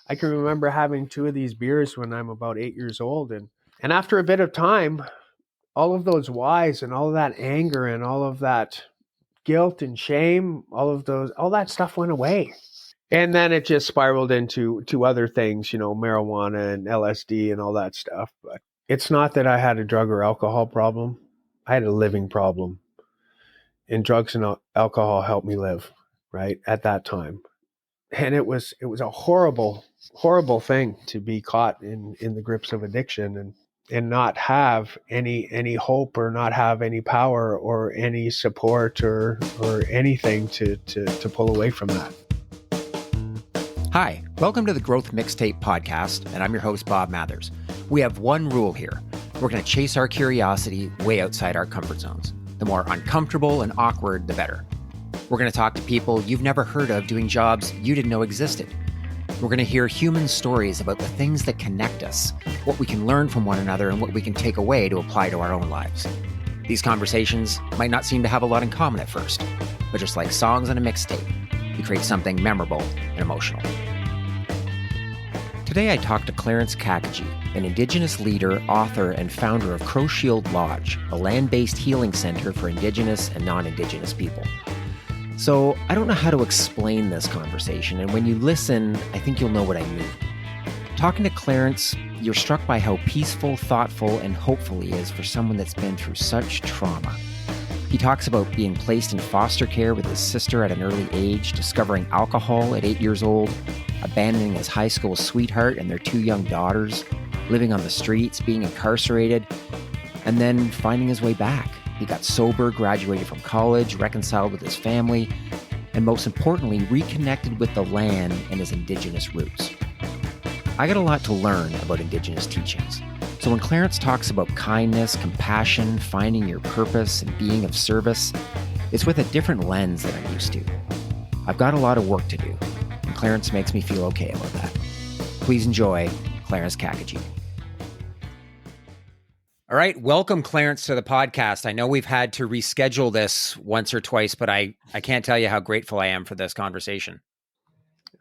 I can remember having 2 of these beers when I'm about 8 years old. And after a bit of time, all of those whys and all of that anger and all of that guilt and shame, all that stuff went away. And then it just spiraled into other things, marijuana and LSD and all that stuff. But it's not that I had a drug or alcohol problem. I had a living problem. And drugs and alcohol helped me live, right, at that time. And it was a horrible, horrible thing to be caught in the grips of addiction and not have any hope or not have any power or any support or anything to pull away from that. Hi, welcome to the Growth Mixtape Podcast, and I'm your host, Bob Mathers. We have one rule here. We're going to chase our curiosity way outside our comfort zones. The more uncomfortable and awkward, the better. We're going to talk to people you've never heard of doing jobs you didn't know existed. We're going to hear human stories about the things that connect us, what we can learn from one another, and what we can take away to apply to our own lives. These conversations might not seem to have a lot in common at first, but just like songs on a mixtape, we create something memorable and emotional. Today I talked to Clarence Cachagee, an Indigenous leader, author, and founder of Crow Shield Lodge, a land-based healing center for Indigenous and non-Indigenous people. So I don't know how to explain this conversation, and when you listen, I think you'll know what I mean. Talking to Clarence, you're struck by how peaceful, thoughtful, and hopeful he is for someone that's been through such trauma. He talks about being placed in foster care with his sister at an early age, discovering alcohol at 8 years old, abandoning his high school sweetheart and their 2 young daughters, living on the streets, being incarcerated, and then finding his way back. He got sober, graduated from college, reconciled with his family, and most importantly, reconnected with the land and his Indigenous roots. I got a lot to learn about Indigenous teachings. So when Clarence talks about kindness, compassion, finding your purpose, and being of service, it's with a different lens than I'm used to. I've got a lot of work to do, and Clarence makes me feel okay about that. Please enjoy Clarence Cachagee. All right, welcome, Clarence, to the podcast. I know we've had to reschedule this once or twice, but I can't tell you how grateful I am for this conversation.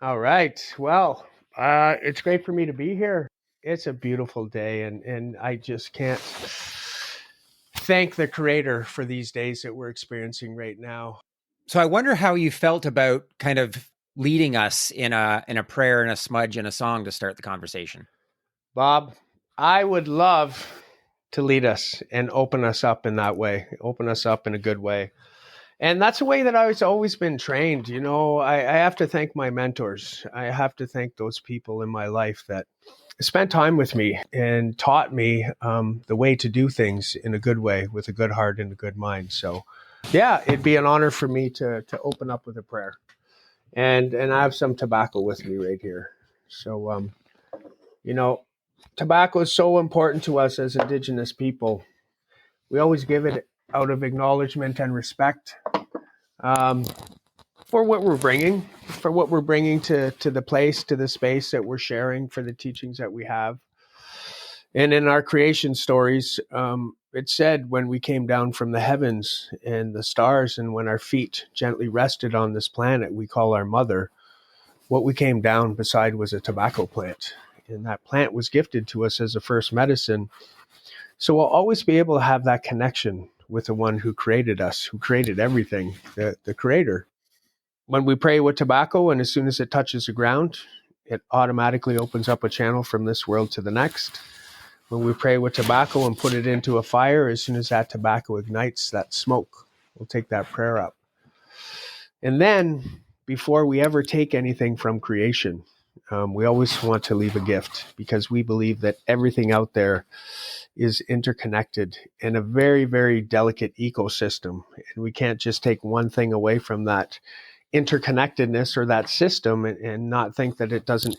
All right. Well, it's great for me to be here. It's a beautiful day, and I just can't thank the Creator for these days that we're experiencing right now. So I wonder how you felt about kind of leading us in a prayer and a smudge and a song to start the conversation. Bob, I would love to lead us and open us up in that way, open us up in a good way. And that's a way that I've always been trained. I have to thank my mentors. I have to thank those people in my life that spent time with me and taught me the way to do things in a good way, with a good heart and a good mind. So, yeah, it'd be an honor for me to open up with a prayer. And I have some tobacco with me right here. So, tobacco is so important to us as Indigenous people. We always give it out of acknowledgement and respect for what we're bringing to the place, to the space that we're sharing, for the teachings that we have. And in our creation stories, it said when we came down from the heavens and the stars, and when our feet gently rested on this planet we call our mother, what we came down beside was a tobacco plant. And that plant was gifted to us as a first medicine. So we'll always be able to have that connection with the one who created us, who created everything, the Creator. When we pray with tobacco, and as soon as it touches the ground, it automatically opens up a channel from this world to the next. When we pray with tobacco and put it into a fire, as soon as that tobacco ignites, that smoke will take that prayer up. And then, before we ever take anything from creation, we always want to leave a gift, because we believe that everything out there is interconnected in a very, very delicate ecosystem. And we can't just take one thing away from that interconnectedness or that system and not think that it doesn't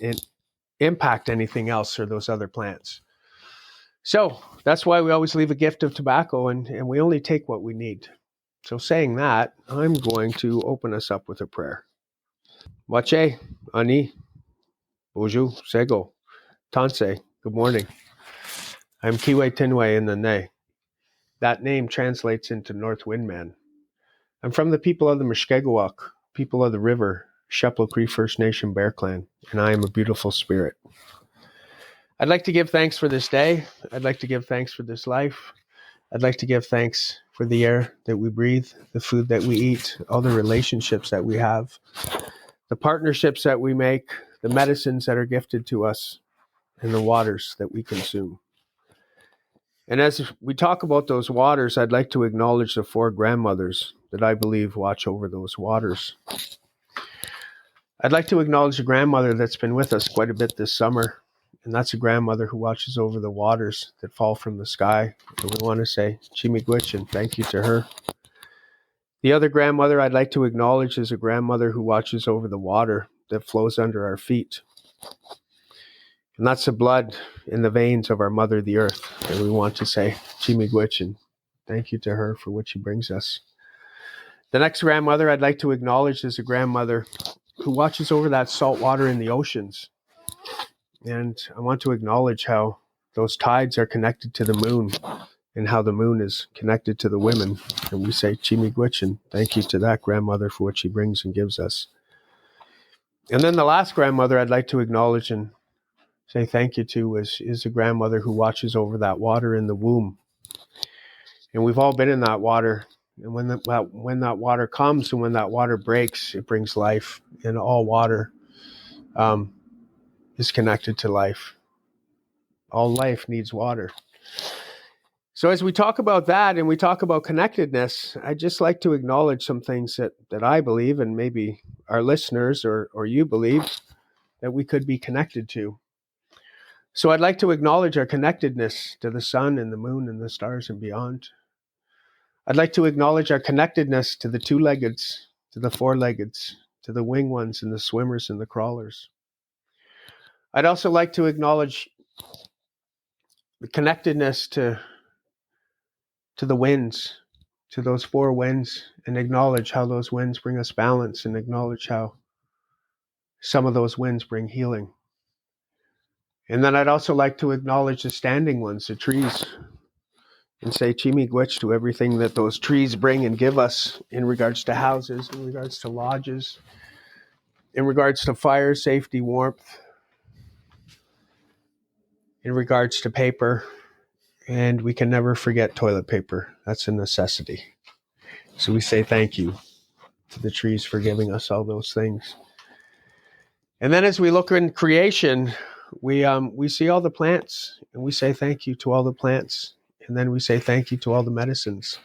impact anything else or those other plants. So that's why we always leave a gift of tobacco, and we only take what we need. So saying that, I'm going to open us up with a prayer. Wache, Ani, Bonjour, Sego, Tanse, good morning. I'm Kiwe Tinwe in the Ne. That name translates into North Wind Man. I'm from the people of the Mushkegowuk, people of the river, Shepley Cree First Nation Bear Clan, and I am a beautiful spirit. I'd like to give thanks for this day. I'd like to give thanks for this life. I'd like to give thanks for the air that we breathe, the food that we eat, all the relationships that we have, the partnerships that we make, the medicines that are gifted to us, and the waters that we consume. And as we talk about those waters, I'd like to acknowledge the 4 grandmothers that I believe watch over those waters. I'd like to acknowledge a grandmother that's been with us quite a bit this summer, and that's a grandmother who watches over the waters that fall from the sky. And we want to say Chimigwich and thank you to her. The other grandmother I'd like to acknowledge is a grandmother who watches over the water that flows under our feet. And that's the blood in the veins of our mother, the earth. And we want to say Chimigwich and thank you to her for what she brings us. The next grandmother I'd like to acknowledge is a grandmother who watches over that salt water in the oceans. And I want to acknowledge how those tides are connected to the moon and how the moon is connected to the women. And we say Chimigwich and thank you to that grandmother for what she brings and gives us. And then the last grandmother I'd like to acknowledge and say thank you to is a grandmother who watches over that water in the womb. And we've all been in that water. And when that water comes and when that water breaks, it brings life. And all water is connected to life. All life needs water. So as we talk about that and we talk about connectedness, I'd just like to acknowledge some things that I believe and maybe our listeners or you believe that we could be connected to. So I'd like to acknowledge our connectedness to the sun and the moon and the stars and beyond. I'd like to acknowledge our connectedness to the 2-leggeds, to the 4-leggeds, to the winged ones and the swimmers and the crawlers. I'd also like to acknowledge the connectedness to the winds, to those 4 winds, and acknowledge how those winds bring us balance and acknowledge how some of those winds bring healing. And then I'd also like to acknowledge the standing ones, the trees, and say Chimigwich to everything that those trees bring and give us in regards to houses, in regards to lodges, in regards to fire, safety, warmth, in regards to paper. And we can never forget toilet paper. That's a necessity. So we say thank you to the trees for giving us all those things. And then as we look in creation, we see all the plants and we say thank you to all the plants. And then we say thank you to all the medicines.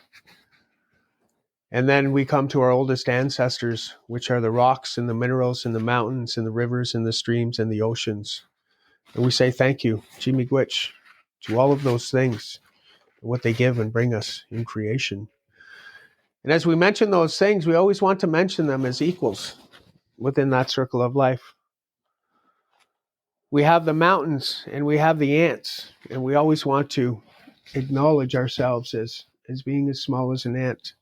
And then we come to our oldest ancestors, which are the rocks and the minerals and the mountains and the rivers and the streams and the oceans. And we say thank you, Chimigwich, to all of those things, what they give and bring us in creation. And as we mention those things, we always want to mention them as equals within that circle of life. We have the mountains and we have the ants, and we always want to acknowledge ourselves as being as small as an ant.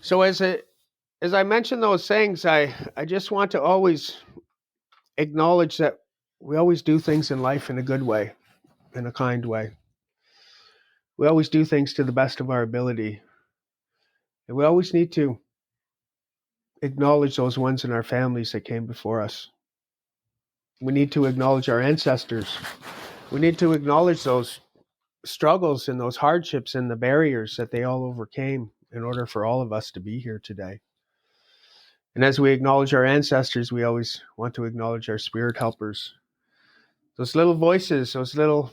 So as I mention those things, I just want to always acknowledge that we always do things in life in a good way, in a kind way. We always do things to the best of our ability. And we always need to acknowledge those ones in our families that came before us. We need to acknowledge our ancestors. We need to acknowledge those struggles and those hardships and the barriers that they all overcame in order for all of us to be here today. And as we acknowledge our ancestors, we always want to acknowledge our spirit helpers. Those little voices, those little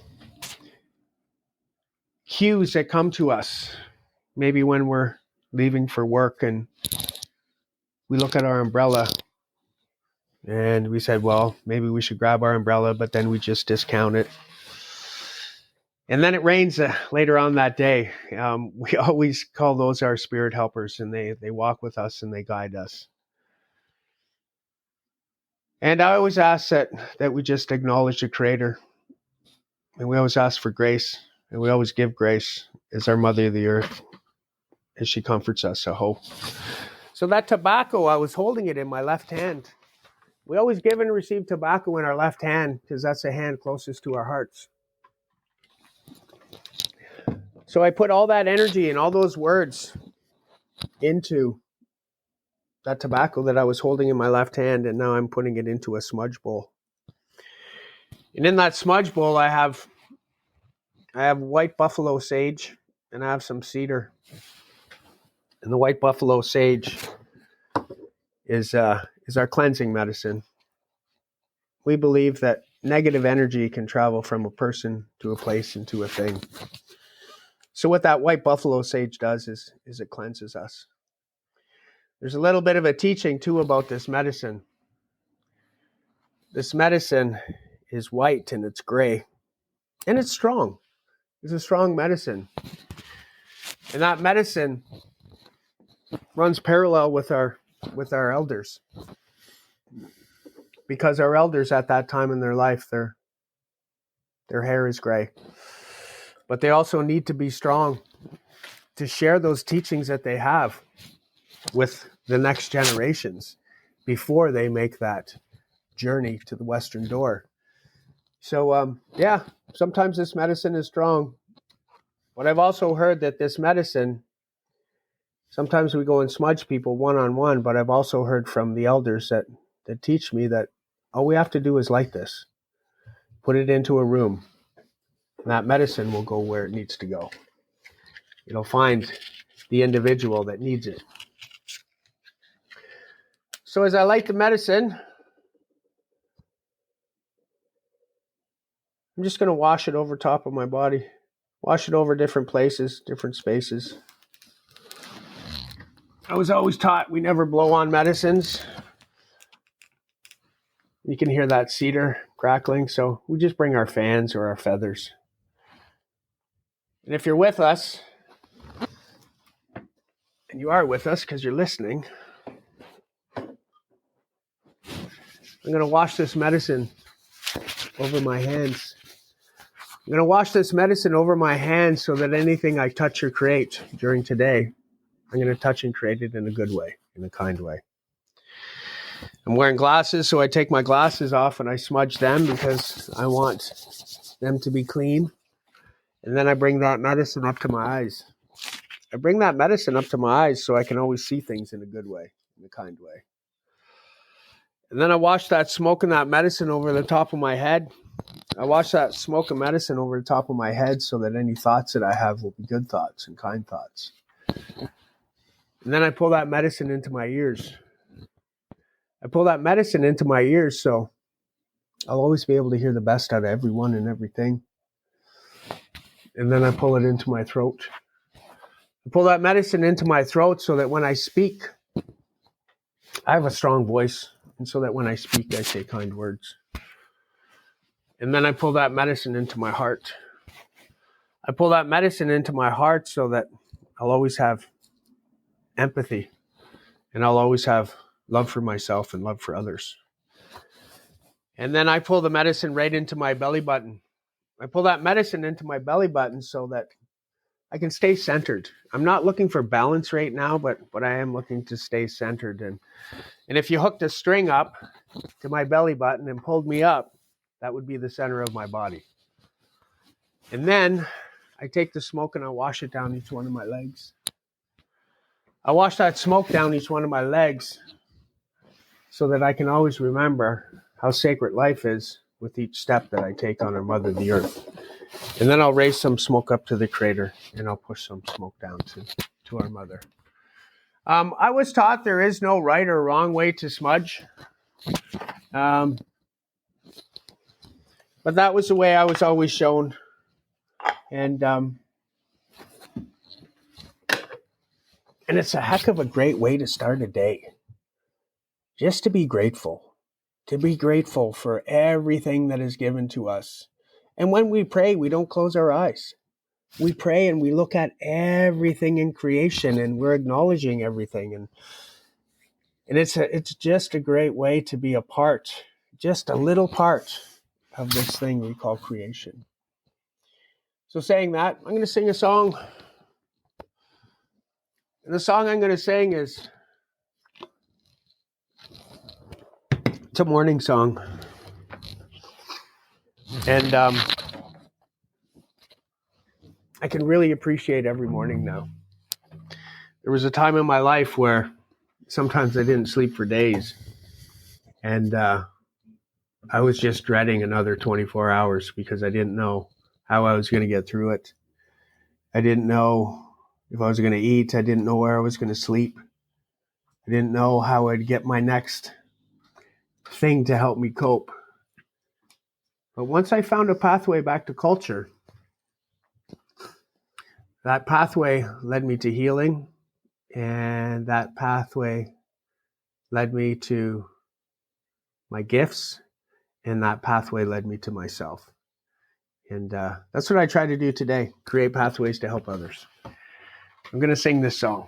cues that come to us, maybe when we're leaving for work and we look at our umbrella and we said, well, maybe we should grab our umbrella, but then we just discount it. And then it rains later on that day. We always call those our spirit helpers, and they walk with us and they guide us. And I always ask that we just acknowledge the Creator. And we always ask for grace, and we always give grace as our Mother, the Earth, as she comforts us, a hope. So that tobacco, I was holding it in my left hand. We always give and receive tobacco in our left hand because that's the hand closest to our hearts. So I put all that energy and all those words into that tobacco that I was holding in my left hand, and now I'm putting it into a smudge bowl. And in that smudge bowl, I have white buffalo sage, and I have some cedar. And the white buffalo sage is our cleansing medicine. We believe that negative energy can travel from a person to a place and to a thing. So what that white buffalo sage does is it cleanses us. There's a little bit of a teaching too about this medicine. This medicine is white and it's gray, and it's strong. It's a strong medicine. And that medicine runs parallel with our elders. Because our elders at that time in their life, their hair is gray. But they also need to be strong to share those teachings that they have with the next generations before they make that journey to the Western door. So, sometimes this medicine is strong. But I've also heard that this medicine, sometimes we go and smudge people one-on-one, but I've also heard from the elders that teach me that all we have to do is light this. Put it into a room. And that medicine will go where it needs to go. It'll find the individual that needs it. So as I light the medicine, I'm just going to wash it over top of my body. Wash it over different places, different spaces. I was always taught we never blow on medicines. You can hear that cedar crackling, so we just bring our fans or our feathers. And if you're with us, and you are with us because you're listening, I'm going to wash this medicine over my hands. I'm going to wash this medicine over my hands so that anything I touch or create during today, I'm going to touch and create it in a good way, in a kind way. I'm wearing glasses, so I take my glasses off and I smudge them because I want them to be clean. And then I bring that medicine up to my eyes. I bring that medicine up to my eyes so I can always see things in a good way, in a kind way. And then I wash that smoke and that medicine over the top of my head. I wash that smoke and medicine over the top of my head so that any thoughts that I have will be good thoughts and kind thoughts. And then I pull that medicine into my ears. I pull that medicine into my ears so I'll always be able to hear the best out of everyone and everything. And then I pull it into my throat. I pull that medicine into my throat so that when I speak, I have a strong voice. And so that when I speak, I say kind words. And then I pull that medicine into my heart. I pull that medicine into my heart so that I'll always have empathy. And I'll always have love for myself and love for others. And then I pull the medicine right into my belly button. I pull that medicine into my belly button so that I can stay centered. I'm not looking for balance right now, but I am looking to stay centered. And if you hooked a string up to my belly button and pulled me up, that would be the center of my body. And then I take the smoke and I wash it down each one of my legs. I wash that smoke down each one of my legs so that I can always remember how sacred life is with each step that I take on our mother, the earth. And then I'll raise some smoke up to the crater and I'll push some smoke down to our mother. I was taught there is no right or wrong way to smudge. But that was the way I was always shown. And it's a heck of a great way to start a day. Just to be grateful. To be grateful for everything that is given to us. And when we pray, we don't close our eyes. We pray and we look at everything in creation and we're acknowledging everything. And it's just a great way to be a part, just a little part of this thing we call creation. So saying that, I'm going to sing a song. And the song I'm going to sing is, it's a morning song. And I can really appreciate every morning now. There was a time in my life where sometimes I didn't sleep for days. And I was just dreading another 24 hours because I didn't know how I was going to get through it. I didn't know if I was going to eat. I didn't know where I was going to sleep. I didn't know how I'd get my next thing to help me cope. But once I found a pathway back to culture, that pathway led me to healing, and that pathway led me to my gifts, and that pathway led me to myself. And that's what I try to do today, create pathways to help others. I'm going to sing this song.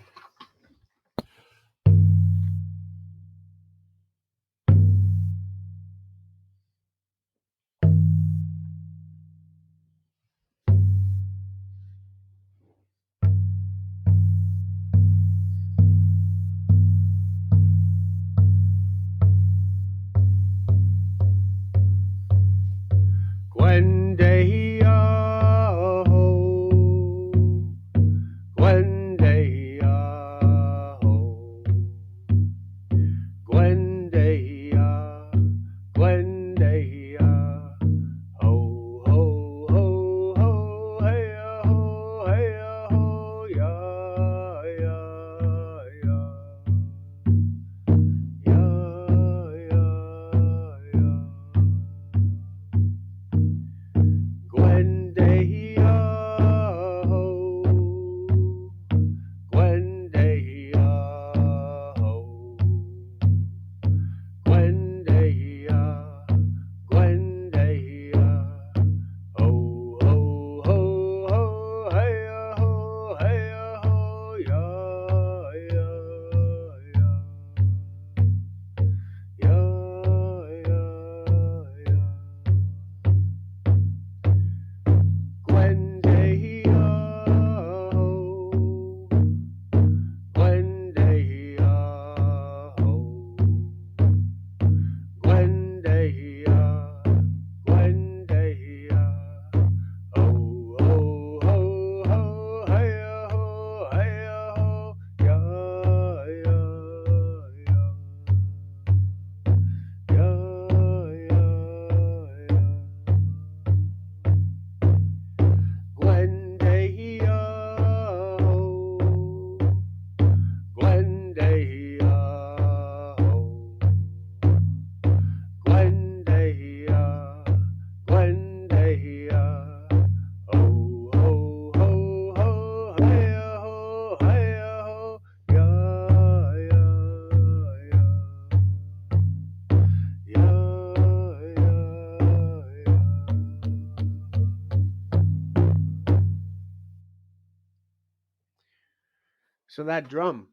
So that drum,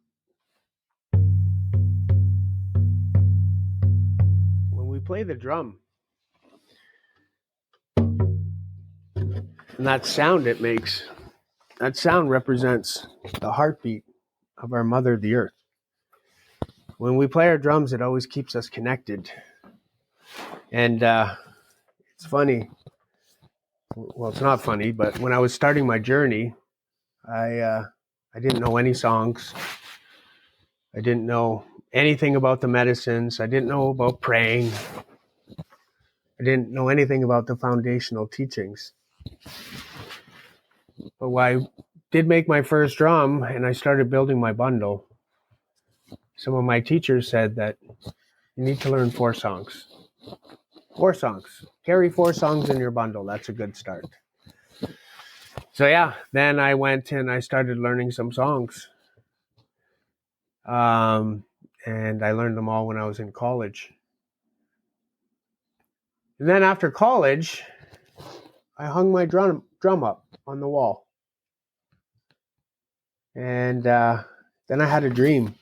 when we play the drum, and that sound it makes, that sound represents the heartbeat of our mother, the earth. When we play our drums, it always keeps us connected. And it's funny. Well, it's not funny, but when I was starting my journey, I didn't know any songs. I didn't know anything about the medicines. I didn't know about praying. I didn't know anything about the foundational teachings. But when I did make my first drum and I started building my bundle, some of my teachers said that you need to learn 4 songs. 4 songs. Carry 4 songs in your bundle. That's a good start. So yeah, then I went and I started learning some songs. And I learned them all when I was in college. And then after college, I hung my drum up on the wall. And then I had a dream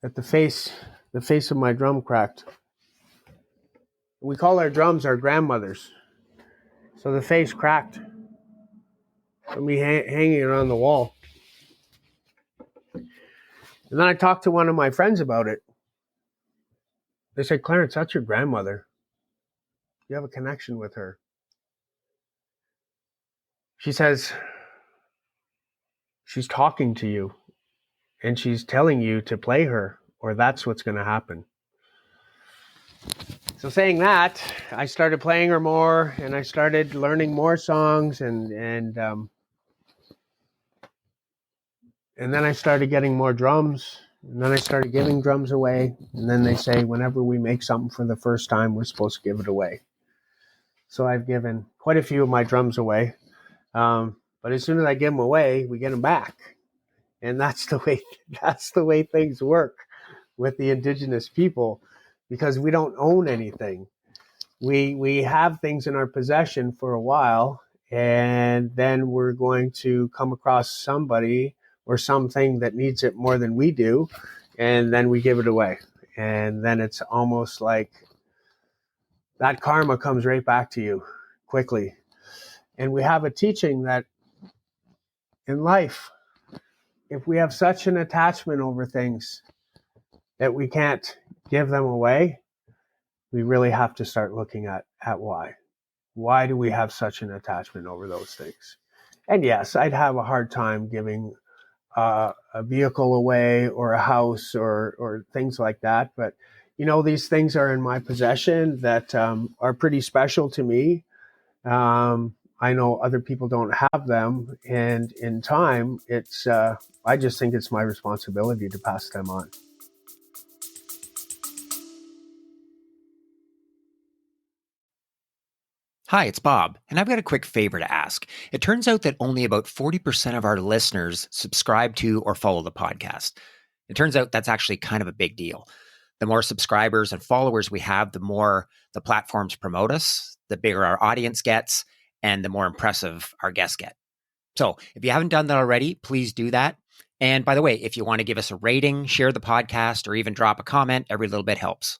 that the face of my drum cracked. We call our drums our grandmothers. So the face cracked from me hanging it on the wall. And then I talked to one of my friends about it. They said, Clarence, that's your grandmother. You have a connection with her. She says, she's talking to you. and she's telling you to play her, or that's what's going to happen. So saying that, I started playing her more, and I started learning more songs, and then I started getting more drums, and then I started giving drums away, and then they say whenever we make something for the first time, we're supposed to give it away. So I've given quite a few of my drums away, but as soon as I give them away, we get them back, and that's the way things work with the Indigenous people, because we don't own anything. We have things in our possession for a while, and then we're going to come across somebody or something that needs it more than we do, and then we give it away. And then it's almost like that karma comes right back to you quickly. And we have a teaching that in life, if we have such an attachment over things that we can't give them away, we really have to start looking at why. Why do we have such an attachment over those things? And yes, I'd have a hard time giving a vehicle away, or a house, or things like that. But, these things are in my possession that are pretty special to me. I know other people don't have them. And in time, I just think it's my responsibility to pass them on. Hi, it's Bob, and I've got a quick favor to ask. It turns out that only about 40% of our listeners subscribe to or follow the podcast. It turns out that's actually kind of a big deal. The more subscribers and followers we have, the more the platforms promote us, the bigger our audience gets, and the more impressive our guests get. So if you haven't done that already, please do that. And by the way, if you want to give us a rating, share the podcast, or even drop a comment, every little bit helps.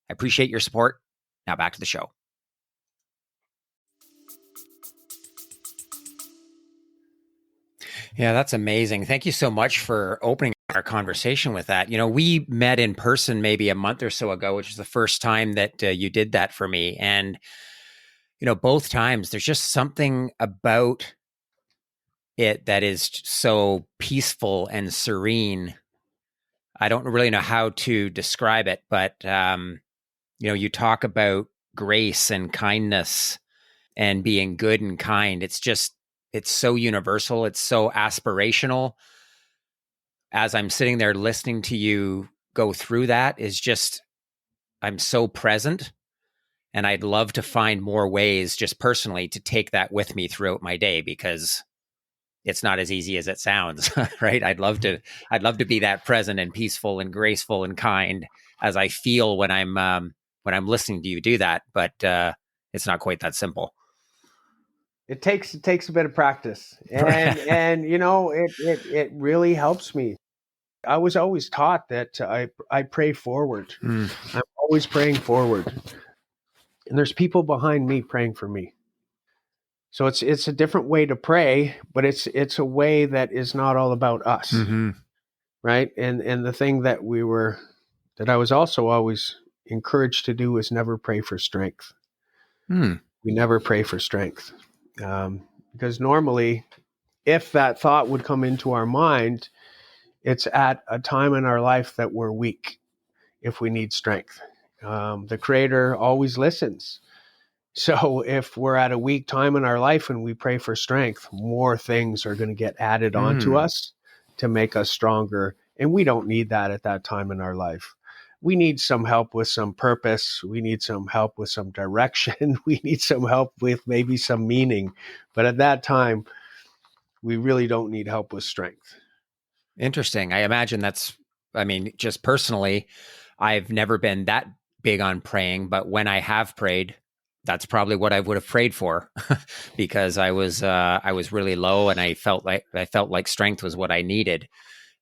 I appreciate your support. Now back to the show. Yeah, that's amazing. Thank you so much for opening our conversation with that. We met in person maybe a month or so ago, which is the first time that you did that for me. And, both times there's just something about it that is so peaceful and serene. I don't really know how to describe it, but, you talk about grace and kindness and being good and kind. It's so universal. It's so aspirational. As I'm sitting there listening to you go through that, I'm so present, and I'd love to find more ways just personally to take that with me throughout my day, because it's not as easy as it sounds, right? I'd love to be that present and peaceful and graceful and kind as I feel when I'm listening to you do that. But it's not quite that simple. It takes a bit of practice, and it really helps me. I was always taught that I pray forward. I'm always praying forward, and there's people behind me praying for me. So it's a different way to pray, but it's a way that is not all about us, right? And the thing that I was also always encouraged to do is never pray for strength. We never pray for strength. Because normally, if that thought would come into our mind, it's at a time in our life that we're weak, if we need strength. The Creator always listens. So if we're at a weak time in our life and we pray for strength, more things are going to get added onto us to make us stronger. And we don't need that at that time in our life. We need some help with some purpose. We need some help with some direction. We need some help with maybe some meaning. But at that time, we really don't need help with strength. Interesting. I imagine just personally, I've never been that big on praying, but when I have prayed, that's probably what I would have prayed for, because I was really low, and I felt like strength was what I needed.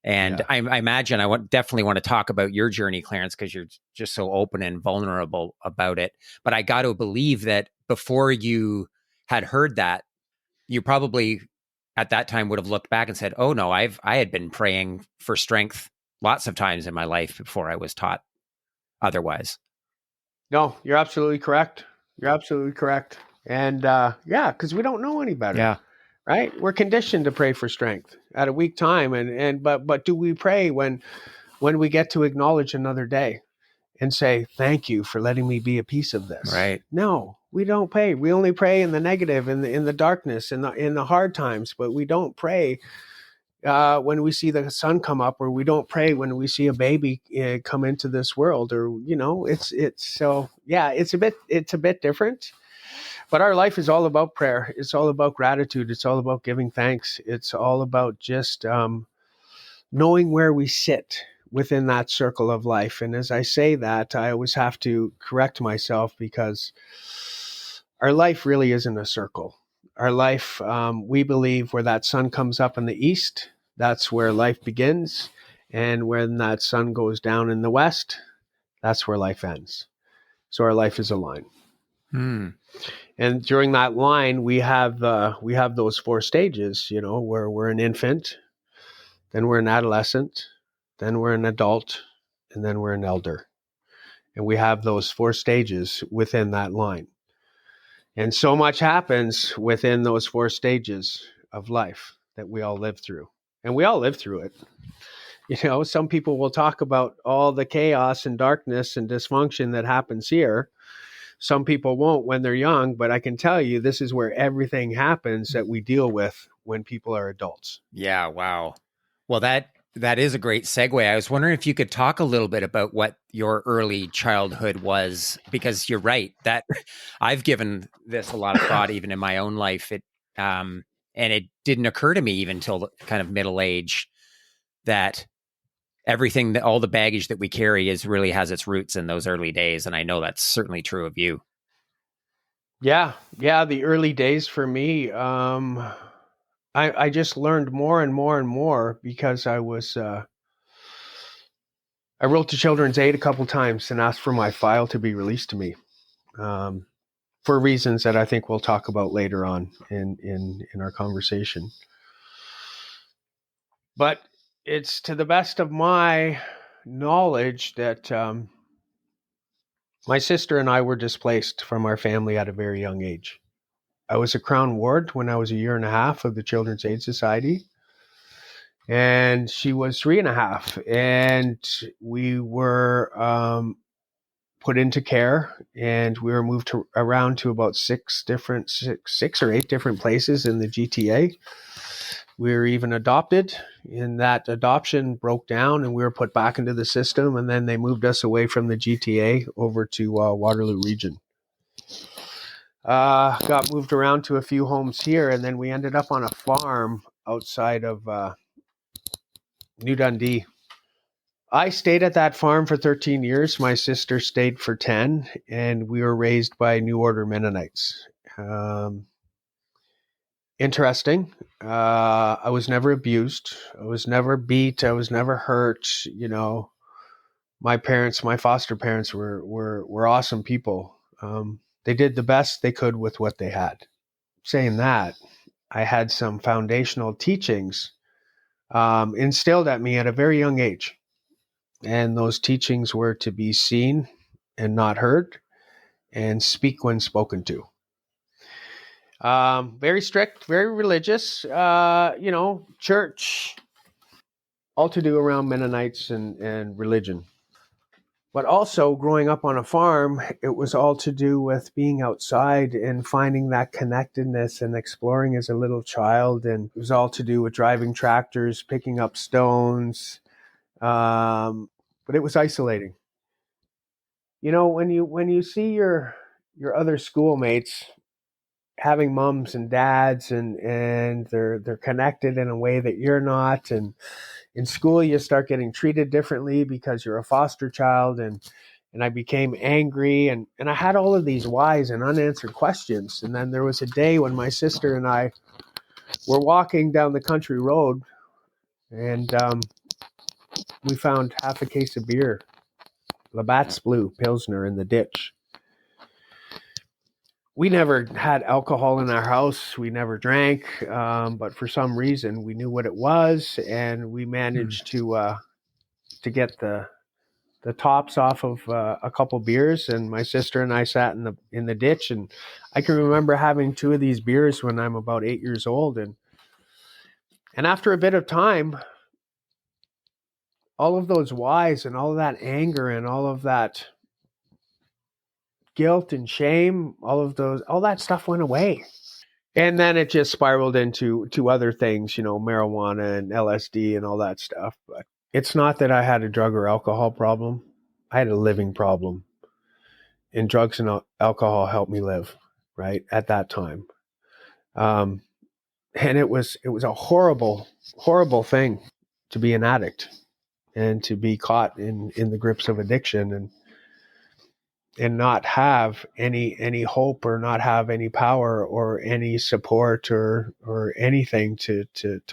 And I imagine definitely want to talk about your journey, Clarence, because you're just so open and vulnerable about it. But I got to believe that before you had heard that, you probably at that time would have looked back and said, "Oh no, I had been praying for strength lots of times in my life before I was taught otherwise." No, you're absolutely correct. You're absolutely correct. And because we don't know any better. Yeah. right? We're conditioned to pray for strength at a weak time, but do we pray when we get to acknowledge another day and say, thank you for letting me be a piece of this? Right. No, we don't pray. We only pray in the negative, in the darkness, in the hard times, but we don't pray when we see the sun come up, or we don't pray when we see a baby come into this world, or it's so yeah, it's a bit different. But our life is all about prayer. It's all about gratitude. It's all about giving thanks. It's all about just knowing where we sit within that circle of life. And as I say that, I always have to correct myself, because our life really isn't a circle. Our life, we believe, where that sun comes up in the east, that's where life begins. And when that sun goes down in the west, that's where life ends. So our life is a line. And during that line, we have those 4 stages, where we're an infant, then we're an adolescent, then we're an adult, and then we're an elder. And we have those 4 stages within that line. And so much happens within those 4 stages of life that we all live through. And we all live through it. Some people will talk about all the chaos and darkness and dysfunction that happens here. Some people won't when they're young, but I can tell you this is where everything happens that we deal with when people are adults. Yeah, wow. Well, that is a great segue. I was wondering if you could talk a little bit about what your early childhood was, because you're right that I've given this a lot of thought, even in my own life. And it didn't occur to me even till kind of middle age that everything, that all the baggage that we carry really has its roots in those early days. And I know that's certainly true of you. Yeah. The early days for me, I just learned more and more and more, because I wrote to Children's Aid a couple times and asked for my file to be released to me, for reasons that I think we'll talk about later on in our conversation. But it's to the best of my knowledge that my sister and I were displaced from our family at a very young age. I was a Crown Ward when I was 1.5 years of the Children's Aid Society, and she was 3.5, and we were put into care, and we were moved around to about 6 or 8 different places in the GTA. We were even adopted, and that adoption broke down, and we were put back into the system, and then they moved us away from the GTA over to Waterloo Region. Got moved around to a few homes here, and then we ended up on a farm outside of New Dundee. I stayed at that farm for 13 years. My sister stayed for 10, and we were raised by New Order Mennonites. Interesting. I was never abused. I was never beat. I was never hurt. My foster parents were awesome people. They did the best they could with what they had. Saying that, I had some foundational teachings instilled at me at a very young age. And those teachings were to be seen and not heard, and speak when spoken to. Very strict, very religious, church, all to do around Mennonites and religion. But also growing up on a farm, it was all to do with being outside and finding that connectedness and exploring as a little child. And it was all to do with driving tractors, picking up stones. But it was isolating. When you see your other schoolmates having moms and dads, and they're connected in a way that you're not, and in school you start getting treated differently because you're a foster child, and I became angry, and I had all of these whys and unanswered questions. And then there was a day when my sister and I were walking down the country road, and we found half a case of beer, Labatt's Blue Pilsner, in the ditch. We never had alcohol in our house. We never drank, but for some reason we knew what it was, and we managed to get the the tops off of a couple beers, and my sister and I sat in the ditch, and I can remember having two of these beers when I'm about 8 years old, and after a bit of time, all of those whys and all of that anger and all of that guilt and shame, all that stuff went away. And then it just spiraled into other things, marijuana and LSD and all that stuff. But it's not that I had a drug or alcohol problem. I had a living problem. And drugs and alcohol helped me live, right, at that time. And it was a horrible, horrible thing to be an addict and to be caught in the grips of addiction and not have any hope or not have any power or any support or anything to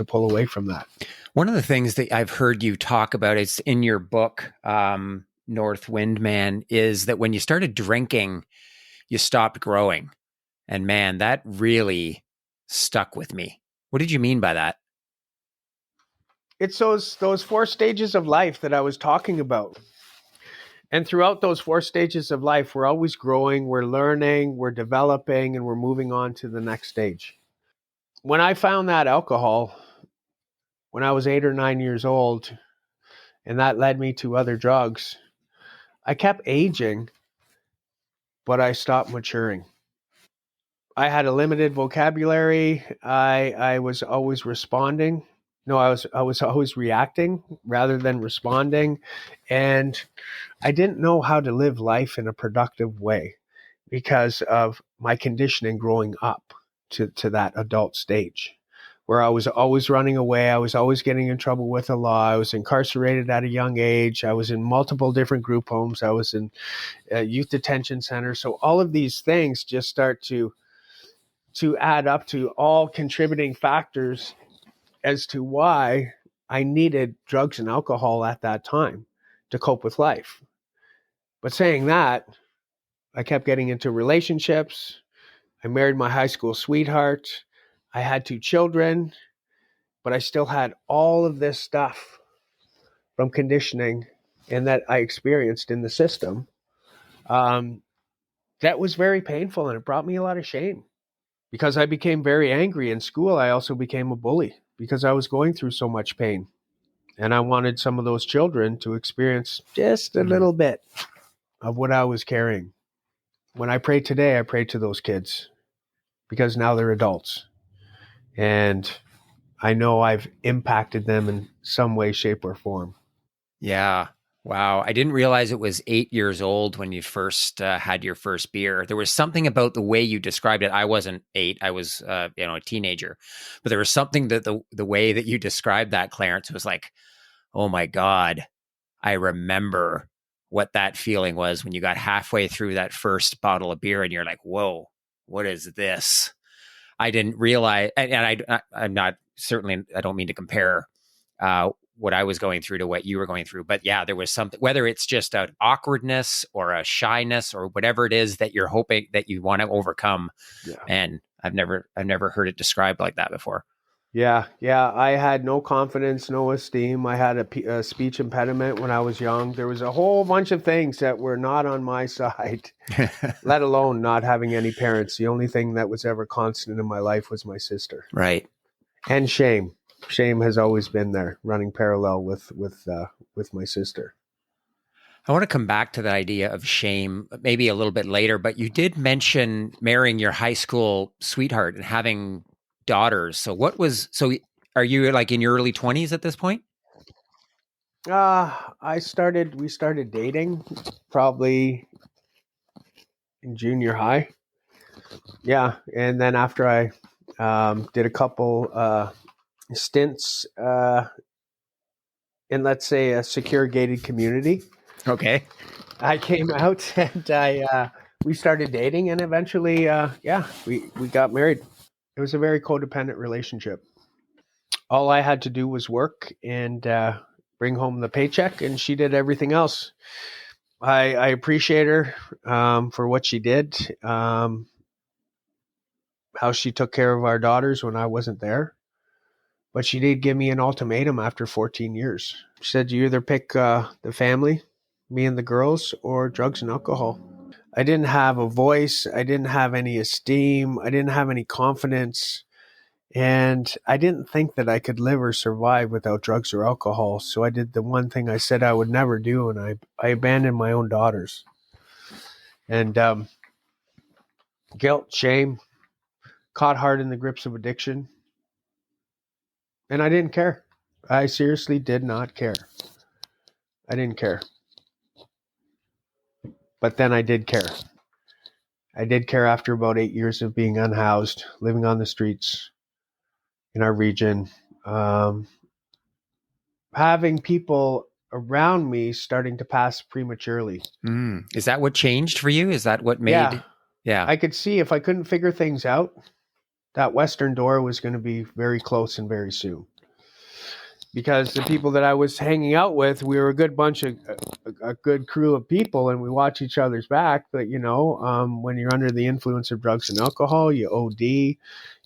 pull away from that. One of the things that I've heard you talk about is in your book, North Windman, is that when you started drinking, you stopped growing. And man, that really stuck with me. What did you mean by that? It's those 4 stages of life that I was talking about. And throughout those 4 stages of life, we're always growing, we're learning, we're developing, and we're moving on to the next stage. When I found that alcohol, when I was 8 or 9 years old, and that led me to other drugs, I kept aging, but I stopped maturing. I had a limited vocabulary. I was always responding. No, I was always reacting rather than responding. And I didn't know how to live life in a productive way because of my conditioning growing up to that adult stage where I was always running away. I was always getting in trouble with the law. I was incarcerated at a young age. I was in multiple different group homes. I was in youth detention centers. So all of these things just start to add up to all contributing factors as to why I needed drugs and alcohol at that time to cope with life. But saying that, I kept getting into relationships. I married my high school sweetheart. I had 2 children, but I still had all of this stuff from conditioning and that I experienced in the system. That was very painful, and it brought me a lot of shame. Because I became very angry in school, I also became a bully because I was going through so much pain. And I wanted some of those children to experience just a little bit of what I was carrying. When I pray today, I pray to those kids because now they're adults. And I know I've impacted them in some way, shape, or form. Yeah. Wow. I didn't realize it was 8 years old when you first had your first beer. There was something about the way you described it. I wasn't 8. I was, a teenager. But there was something that the way that you described that, Clarence, was like, oh my God, I remember what that feeling was when you got halfway through that first bottle of beer and you're like, whoa, what is this? I didn't realize, and I'm not, certainly, I don't mean to compare what I was going through to what you were going through. But yeah, there was something, whether it's just an awkwardness or a shyness or whatever it is that you're hoping that you want to overcome. Yeah. And I've never heard it described like that before. Yeah. I had no confidence, no esteem. I had a speech impediment when I was young. There was a whole bunch of things that were not on my side, let alone not having any parents. The only thing that was ever constant in my life was my sister. Right. And shame. Shame has always been there, running parallel with my sister. I want to come back to the idea of shame maybe a little bit later, but you did mention marrying your high school sweetheart and having daughters. So are you like in your early 20s at this point? We started dating probably in junior high. Yeah. And then after I did a couple stints in, let's say, a secure gated community. Okay. I came out and we started dating, and eventually, we got married. It was a very codependent relationship. All I had to do was work and bring home the paycheck, and she did everything else. I appreciate her for what she did, how she took care of our daughters when I wasn't there. But she did give me an ultimatum after 14 years. She said, you either pick the family me and the girls, or drugs and alcohol. I didn't have a voice. I didn't have any esteem. I didn't have any confidence. And I didn't think that I could live or survive without drugs or alcohol. So I did the one thing I said I would never do, and I abandoned my own daughters. And guilt, shame, caught hard in the grips of addiction. And I didn't care. I seriously did not care. I didn't care. But then I did care. I did care after about 8 years of being unhoused, living on the streets in our region, having people around me starting to pass prematurely. Is that what changed for you? Is that what made? Yeah. I could see if I couldn't figure things out, that Western door was going to be very close and very soon. Because the people that I was hanging out with, we were a good bunch of a good crew of people, and we watch each other's back. But when you're under the influence of drugs and alcohol, you OD, you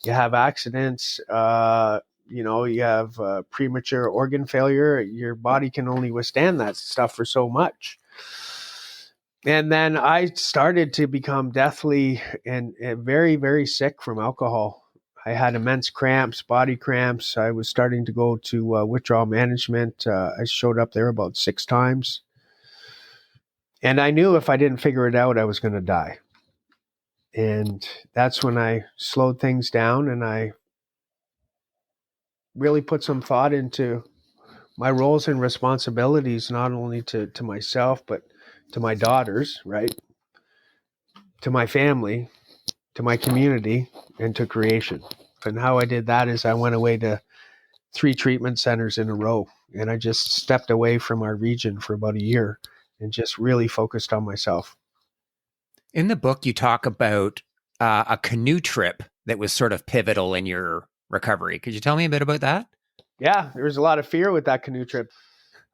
have accidents, you have premature organ failure. Your body can only withstand that stuff for so much. And then I started to become deathly and very, very sick from alcohol. I had immense cramps, body cramps. I was starting to go to withdrawal management. I showed up there about 6 times. And I knew if I didn't figure it out, I was going to die. And that's when I slowed things down, and I really put some thought into my roles and responsibilities, not only to myself, but to my daughters, right? To my family, to my community, and to creation. And how I did that is I went away to 3 treatment centers in a row, and I just stepped away from our region for about a year and just really focused on myself. In the book, you talk about a canoe trip that was sort of pivotal in your recovery. Could you tell me a bit about that? Yeah, there was a lot of fear with that canoe trip.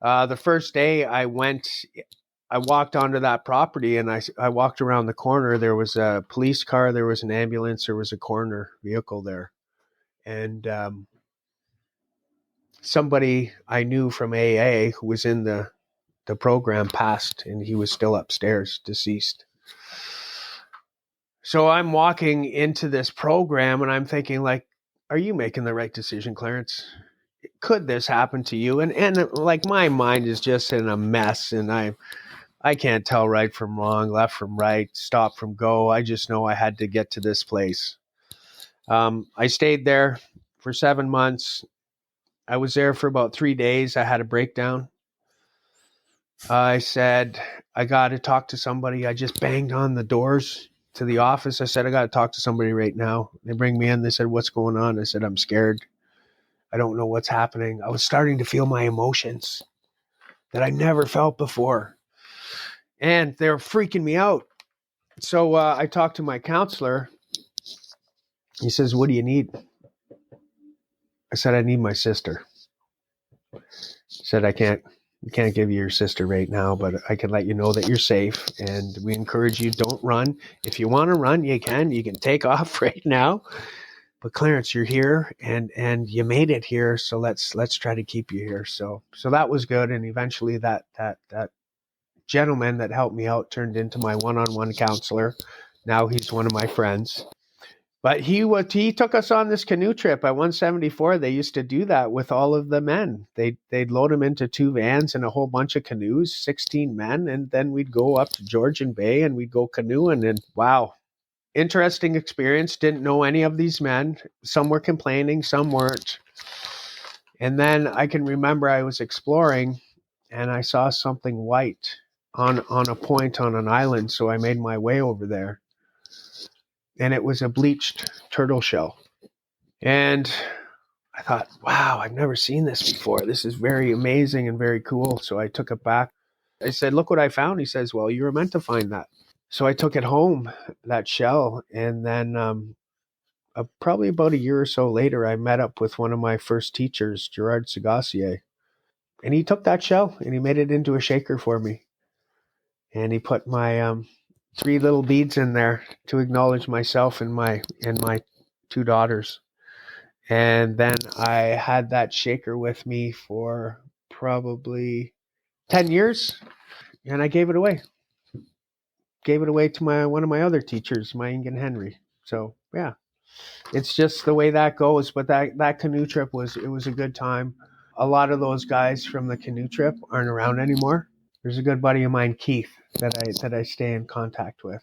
The first day I walked onto that property, and I walked around the corner. There was a police car, there was an ambulance, there was a coroner vehicle there. And somebody I knew from AA who was in the program passed, and he was still upstairs, deceased. So I'm walking into this program, and I'm thinking, like, are you making the right decision, Clarence? Could this happen to you? And like, my mind is just in a mess, and I can't tell right from wrong, left from right, stop from go. I just know I had to get to this place. I stayed there for 7 months. I was there for about 3 days. I had a breakdown. I said, I got to talk to somebody. I just banged on the doors to the office. I said, I got to talk to somebody right now. They bring me in. They said, what's going on? I said, I'm scared. I don't know what's happening. I was starting to feel my emotions that I never felt before. And they're freaking me out. So I talked to my counselor. He says, what do you need? I said, I need my sister. He said, I can't give you your sister right now, but I can let you know that you're safe, and we encourage you, don't run. If you want to run, you can take off right now. But Clarence, you're here, and you made it here, so let's try to keep you here. So that was good. And eventually that gentleman that helped me out turned into my one-on-one counselor. Now he's one of my friends. But he took us on this canoe trip at 174. They used to do that with all of the men. They'd load them into 2 vans and a whole bunch of canoes, 16 men, and then we'd go up to Georgian Bay and we'd go canoeing. And wow, interesting experience. Didn't know any of these men. Some were complaining, some weren't. And then I can remember I was exploring, and I saw something white on a point on an island. So I made my way over there. And it was a bleached turtle shell. And I thought, wow, I've never seen this before. This is very amazing and very cool. So I took it back. I said, look what I found. He says, well, you were meant to find that. So I took it home, that shell. And then probably about a year or so later, I met up with one of my first teachers, Gerard Sagassier. And he took that shell and he made it into a shaker for me. And he put my 3 little beads in there to acknowledge myself and my 2 daughters. And then I had that shaker with me for probably 10 years. and I gave it away. Gave it away to one of my other teachers, my Ingan Henry. So yeah, it's just the way that goes. But that canoe trip was a good time. A lot of those guys from the canoe trip aren't around anymore. There's a good buddy of mine, Keith, that I stay in contact with.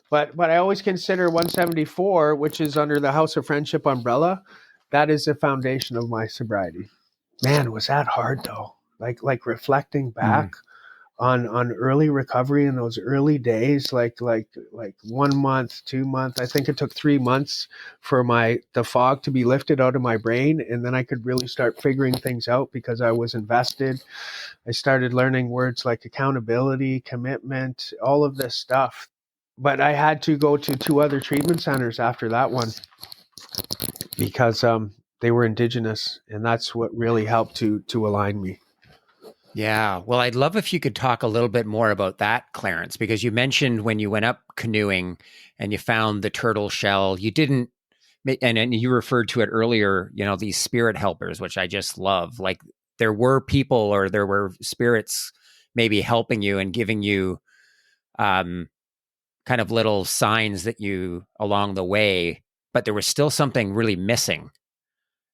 But I always consider 174, which is under the House of Friendship umbrella, that is the foundation of my sobriety. Man, was that hard though. Like reflecting back on early recovery in those early days, like 1 month, 2 months. I think it took 3 months for the fog to be lifted out of my brain, and then I could really start figuring things out because I was invested. I started learning words like accountability, commitment, all of this stuff. But I had to go to 2 other treatment centers after that one because they were Indigenous, and that's what really helped to align me. Yeah. Well, I'd love if you could talk a little bit more about that, Clarence, because you mentioned when you went up canoeing and you found the turtle shell, you didn't, and you referred to it earlier, these spirit helpers, which I just love. Like there were people or there were spirits maybe helping you and giving you kind of little signs that you along the way, but there was still something really missing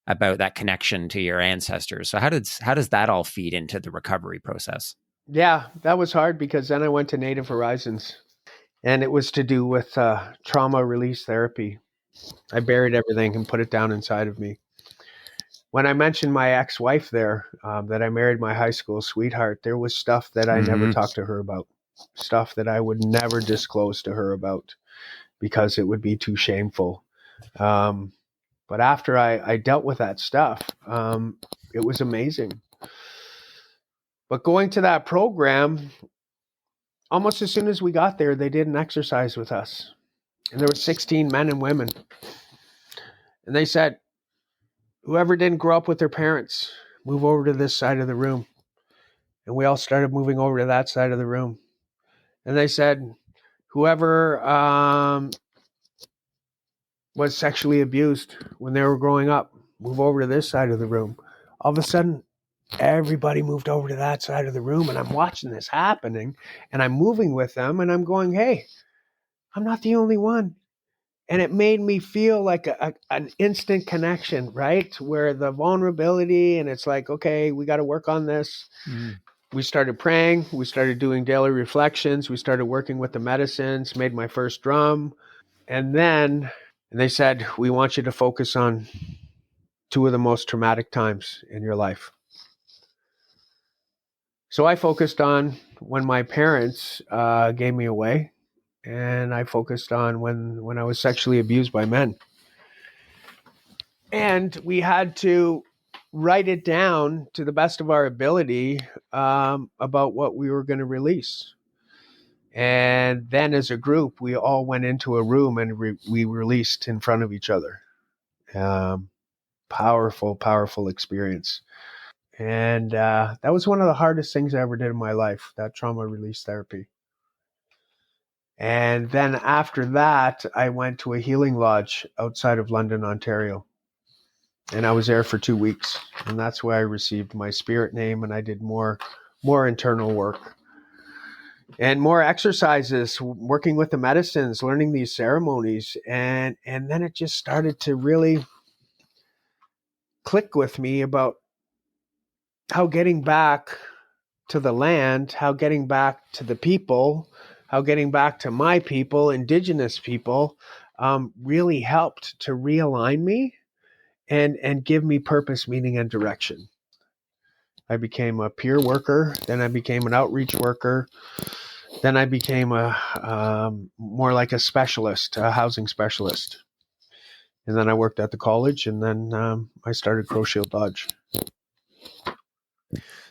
about that connection to your ancestors. So how does that all feed into the recovery process? Yeah, that was hard because then I went to Native Horizons, and it was to do with trauma release therapy. I buried everything and put it down inside of me. When I mentioned my ex-wife there, that I married my high school sweetheart, there was stuff that I never talked to her about, stuff that I would never disclose to her about because it would be too shameful. But after I dealt with that stuff, it was amazing. But going to that program, almost as soon as we got there, they did an exercise with us. And there were 16 men and women. And they said, whoever didn't grow up with their parents, move over to this side of the room. And we all started moving over to that side of the room. And they said, whoever was sexually abused when they were growing up, move over to this side of the room. All of a sudden, everybody moved over to that side of the room, and I'm watching this happening, and I'm moving with them, and I'm going, hey, I'm not the only one. And it made me feel like an instant connection, right? Where the vulnerability, and it's like, okay, we got to work on this. We started praying. We started doing daily reflections. We started working with the medicines, made my first drum. And then they said, we want you to focus on 2 of the most traumatic times in your life. So I focused on when my parents gave me away, and I focused on when I was sexually abused by men. And we had to write it down to the best of our ability about what we were going to release. And then as a group, we all went into a room and we released in front of each other. Powerful, powerful experience. And that was one of the hardest things I ever did in my life, that trauma release therapy. And then after that, I went to a healing lodge outside of London, Ontario. And I was there for 2 weeks. And that's where I received my spirit name, and I did more internal work. And more exercises, working with the medicines, learning these ceremonies. And then it just started to really click with me about how getting back to the land, how getting back to the people, how getting back to my people, Indigenous people, really helped to realign me and give me purpose, meaning, and direction. I became a peer worker, then I became an outreach worker, then I became more like a specialist, a housing specialist. And then I worked at the college, and then I started Crowshield Lodge.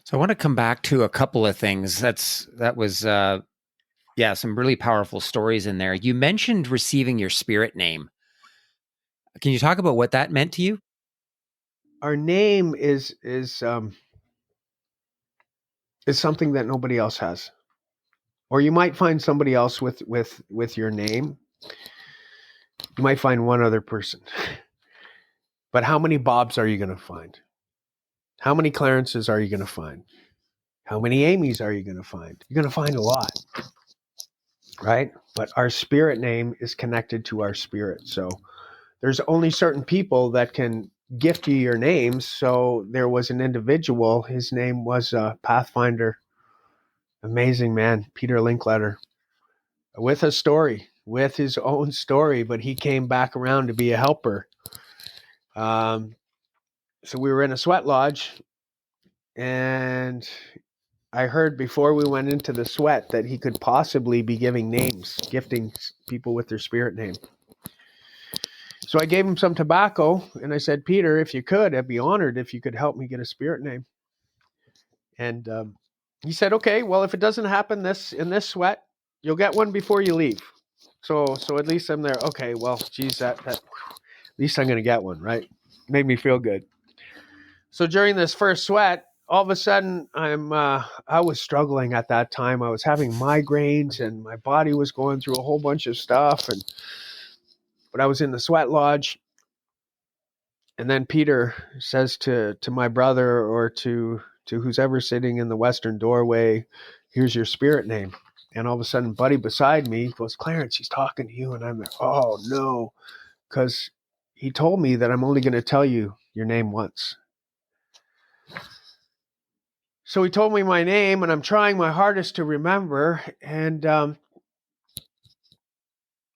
So I want to come back to a couple of things. That was some really powerful stories in there. You mentioned receiving your spirit name. Can you talk about what that meant to you? Our name is something that nobody else has. Or you might find somebody else with your name. You might find one other person. But how many Bobs are you going to find? How many Clarences are you going to find? How many Amy's are you going to find? You're going to find a lot, right? But our spirit name is connected to our spirit. So there's only certain people that can gift you your names. So there was an individual, his name was Pathfinder, amazing man, Peter Linkletter, with a story, with his own story, but he came back around to be a helper. So we were in a sweat lodge, and I heard before we went into the sweat that he could possibly be giving names, gifting people with their spirit name. So I gave him some tobacco, and I said, Peter, if you could, I'd be honored if you could help me get a spirit name. And he said, okay, well, if it doesn't happen in this sweat, you'll get one before you leave. So at least I'm there. Okay, well, geez, at least I'm going to get one, right? Made me feel good. So during this first sweat, all of a sudden I was struggling at that time. I was having migraines, and my body was going through a whole bunch of stuff. But I was in the sweat lodge. And then Peter says to my brother, or to who's ever sitting in the western doorway, here's your spirit name. And all of a sudden, buddy beside me goes, Clarence, he's talking to you. And I'm like, oh, no, because he told me that I'm only going to tell you your name once. So he told me my name, and I'm trying my hardest to remember. And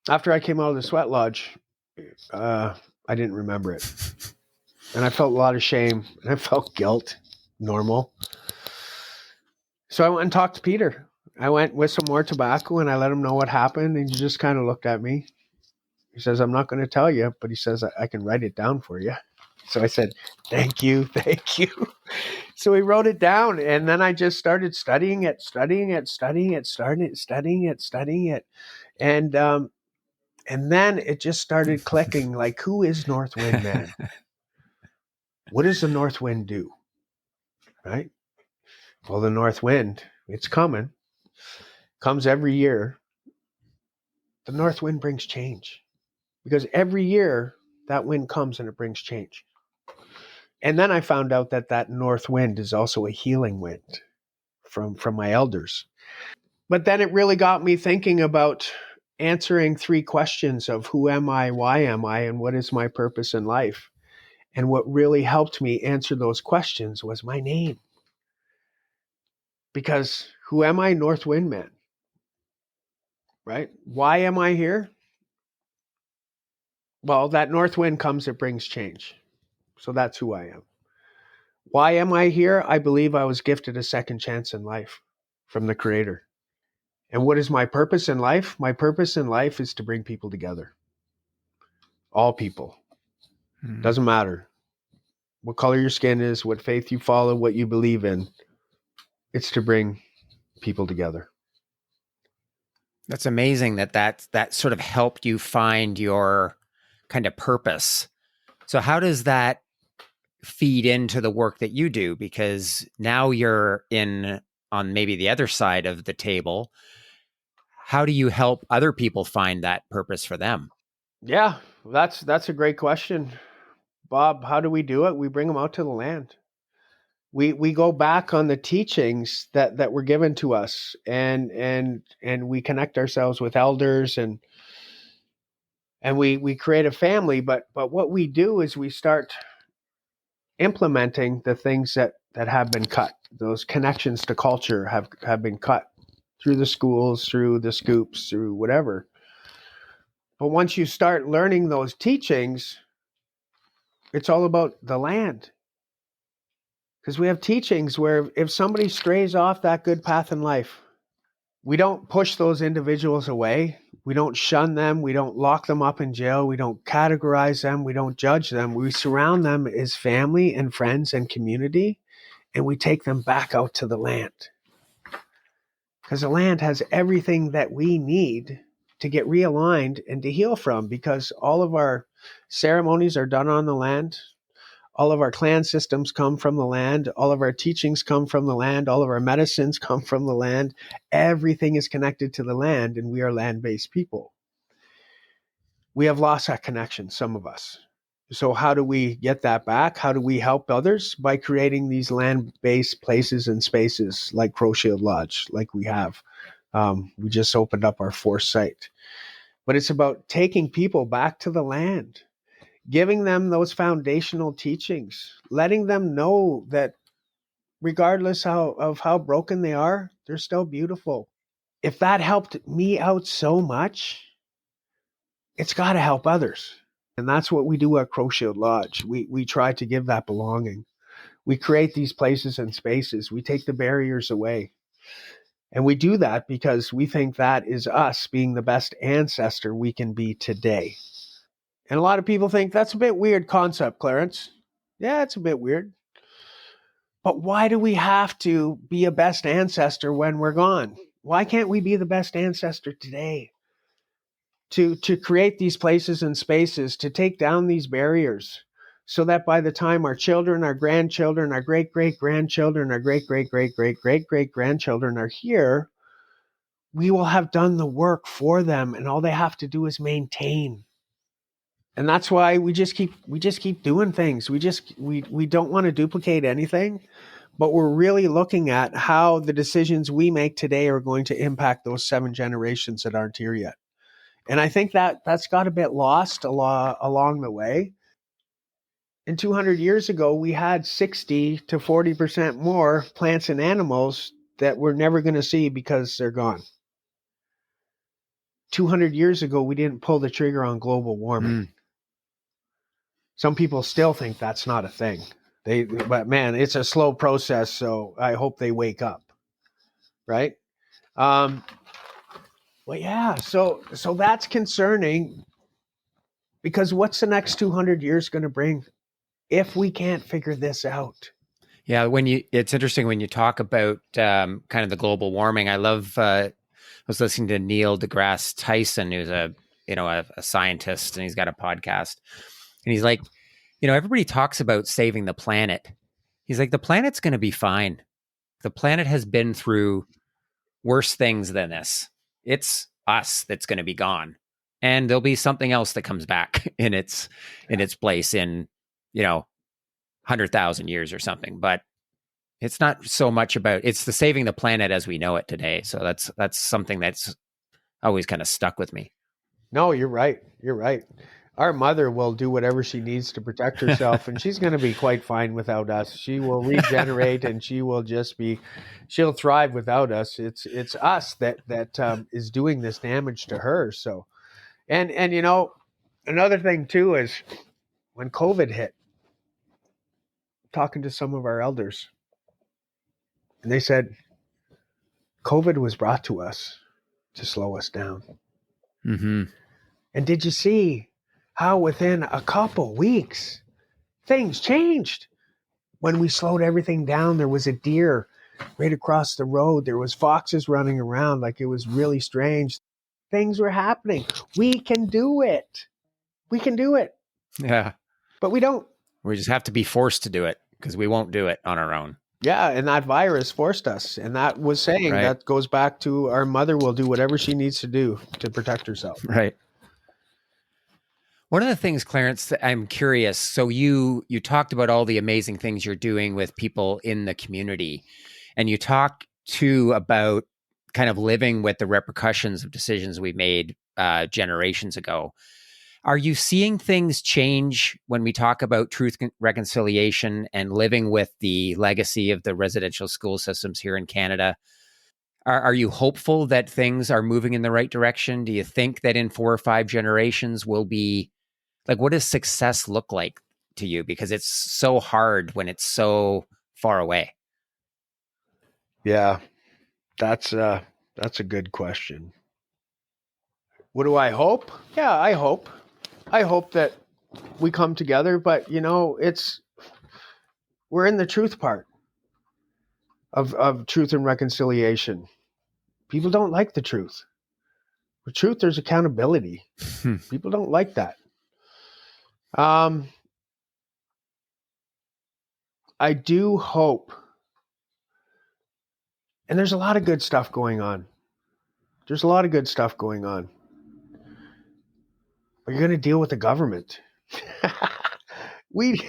after I came out of the sweat lodge, I didn't remember it. And I felt a lot of shame, and I felt guilt, normal. So I went and talked to Peter. I went with some more tobacco, and I let him know what happened, and he just kind of looked at me. He says, I'm not going to tell you, but he says, I can write it down for you. So I said, thank you. So he wrote it down, and then I just started studying it. And then it just started clicking, like, who is North Wind Man? What does the North Wind do? Right? Well, the North Wind, it's coming. Comes every year. The North Wind brings change. Because every year that wind comes and it brings change. And then I found out that north wind is also a healing wind from my elders. But then it really got me thinking about answering 3 questions of who am I, why am I, and what is my purpose in life. And what really helped me answer those questions was my name. Because who am I? North Wind Man. Right? Why am I here? Well, that north wind comes, it brings change. So that's who I am. Why am I here? I believe I was gifted a second chance in life from the Creator. And what is my purpose in life? My purpose in life is to bring people together. All people. Doesn't matter what color your skin is, what faith you follow, what you believe in. It's to bring people together. That's amazing that sort of helped you find your kind of purpose. So how does that feed into the work that you do? Because now you're on maybe the other side of the table. How do you help other people find that purpose for them? Yeah, that's a great question, Bob. How do we do it? We bring them out to the land. We go back on the teachings that were given to us, and we connect ourselves with elders, and we create a family. But what we do is we start implementing the things that have been cut. Those connections to culture have been cut through the schools, through the scoops, through whatever. But once you start learning those teachings, it's all about the land. Because we have teachings where if somebody strays off that good path in life, we don't push those individuals away. We don't shun them. We don't lock them up in jail. We don't categorize them. We don't judge them. We surround them as family and friends and community, and we take them back out to the land. Because the land has everything that we need to get realigned and to heal from, because all of our ceremonies are done on the land. All of our clan systems come from the land. All of our teachings come from the land. All of our medicines come from the land. Everything is connected to the land, and we are land-based people. We have lost that connection, some of us. So how do we get that back? How do we help others? By creating these land-based places and spaces like Crowshield Lodge, like we have. We just opened up our 4th site. But it's about taking people back to the land, giving them those foundational teachings, letting them know that regardless of how broken they are, they're still beautiful. If that helped me out so much, it's got to help others. And that's what we do at Crowshield Lodge. We try to give that belonging. We create these places and spaces. We take the barriers away. And we do that because we think that is us being the best ancestor we can be today. And a lot of people think that's a bit weird concept, Clarence. Yeah, it's a bit weird. But why do we have to be a best ancestor when we're gone? Why can't we be the best ancestor today? To create these places and spaces, to take down these barriers, so that by the time our children, our grandchildren, our great-great-grandchildren, our great-great-great-great-great-great-grandchildren are here, we will have done the work for them, and all they have to do is maintain. And that's why we just keep doing things. We don't want to duplicate anything, but we're really looking at how the decisions we make today are going to impact those 7 generations that aren't here yet. And I think that's got a bit lost along the way. And 200 years ago, we had 60 to 40% more plants and animals that we're never going to see because they're gone. 200 years ago, we didn't pull the trigger on global warming. Some people still think that's not a thing. But man, it's a slow process, so I hope they wake up. Right? Well, yeah, so that's concerning, because what's the next 200 years going to bring if we can't figure this out? Yeah, it's interesting when you talk about kind of the global warming. I was listening to Neil deGrasse Tyson, who's a scientist, and he's got a podcast, and he's like, everybody talks about saving the planet. He's like, the planet's going to be fine. The planet has been through worse things than this. It's us that's going to be gone, and there'll be something else that comes back in its place in 100,000 years or something. But it's not so much about, it's the saving the planet as we know it today. So that's something that's always kind of stuck with me. No, you're right. You're right. Our mother will do whatever she needs to protect herself, and she's going to be quite fine without us. She will regenerate, and she'll thrive without us. It's us that is doing this damage to her. So, and another thing too is when COVID hit, talking to some of our elders, and they said COVID was brought to us to slow us down. Mm-hmm. And did you see how within a couple weeks things changed? When we slowed everything down, there was a deer right across the road. There was foxes running around. Like, it was really strange. Things were happening. We can do it. We can do it. Yeah. But we don't. We just have to be forced to do it, because we won't do it on our own. Yeah, and that virus forced us. And that was saying, right, that goes back to our mother will do whatever she needs to do to protect herself. Right. One of the things, Clarence, I'm curious. So you talked about all the amazing things you're doing with people in the community, and you talk too about kind of living with the repercussions of decisions we made generations ago. Are you seeing things change when we talk about truth reconciliation and living with the legacy of the residential school systems here in Canada? Are you hopeful that things are moving in the right direction? Do you think that in 4 or 5 generations we'll be, like, what does success look like to you? Because it's so hard when it's so far away. Yeah, that's a good question. What do I hope? Yeah, I hope that we come together, but we're in the truth part of truth and reconciliation. People don't like the truth. With truth, there's accountability. People don't like that. I do hope, and there's a lot of good stuff going on. But you're going to deal with the government. we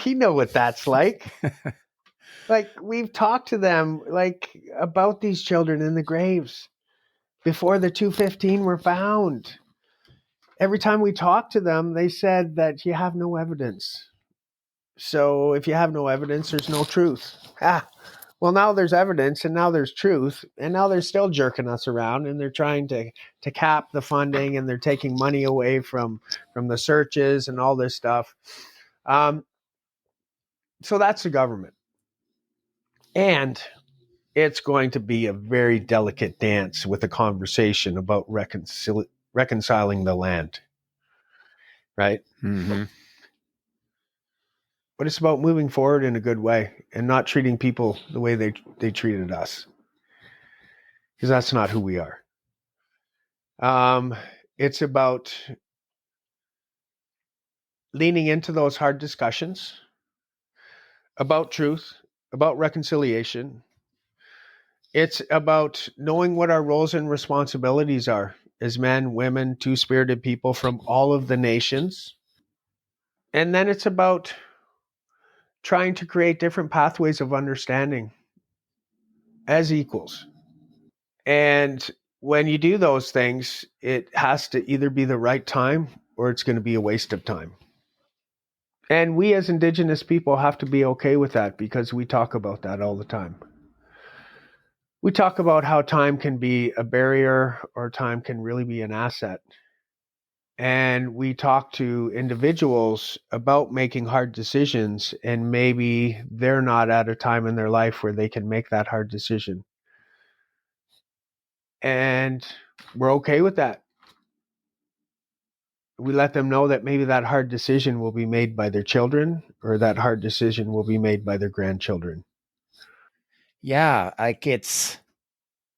know what that's like. Like, we've talked to them like about these children in the graves before the 215 were found. Every time we talked to them, they said that you have no evidence. So if you have no evidence, there's no truth. Well, now there's evidence, and now there's truth, and now they're still jerking us around, and they're trying to cap the funding, and they're taking money away from the searches and all this stuff. So that's the government. And it's going to be a very delicate dance with a conversation about reconciling the land, right? Mm-hmm. But it's about moving forward in a good way and not treating people the way they treated us, because that's not who we are. It's about leaning into those hard discussions about truth, about reconciliation. It's about knowing what our roles and responsibilities are as men, women, two-spirited people from all of the nations. And then it's about trying to create different pathways of understanding as equals. And when you do those things, it has to either be the right time or it's going to be a waste of time. And we as Indigenous people have to be okay with that, because we talk about that all the time. We talk about how time can be a barrier or time can really be an asset. And we talk to individuals about making hard decisions, and maybe they're not at a time in their life where they can make that hard decision. And we're okay with that. We let them know that maybe that hard decision will be made by their children, or that hard decision will be made by their grandchildren. Yeah, like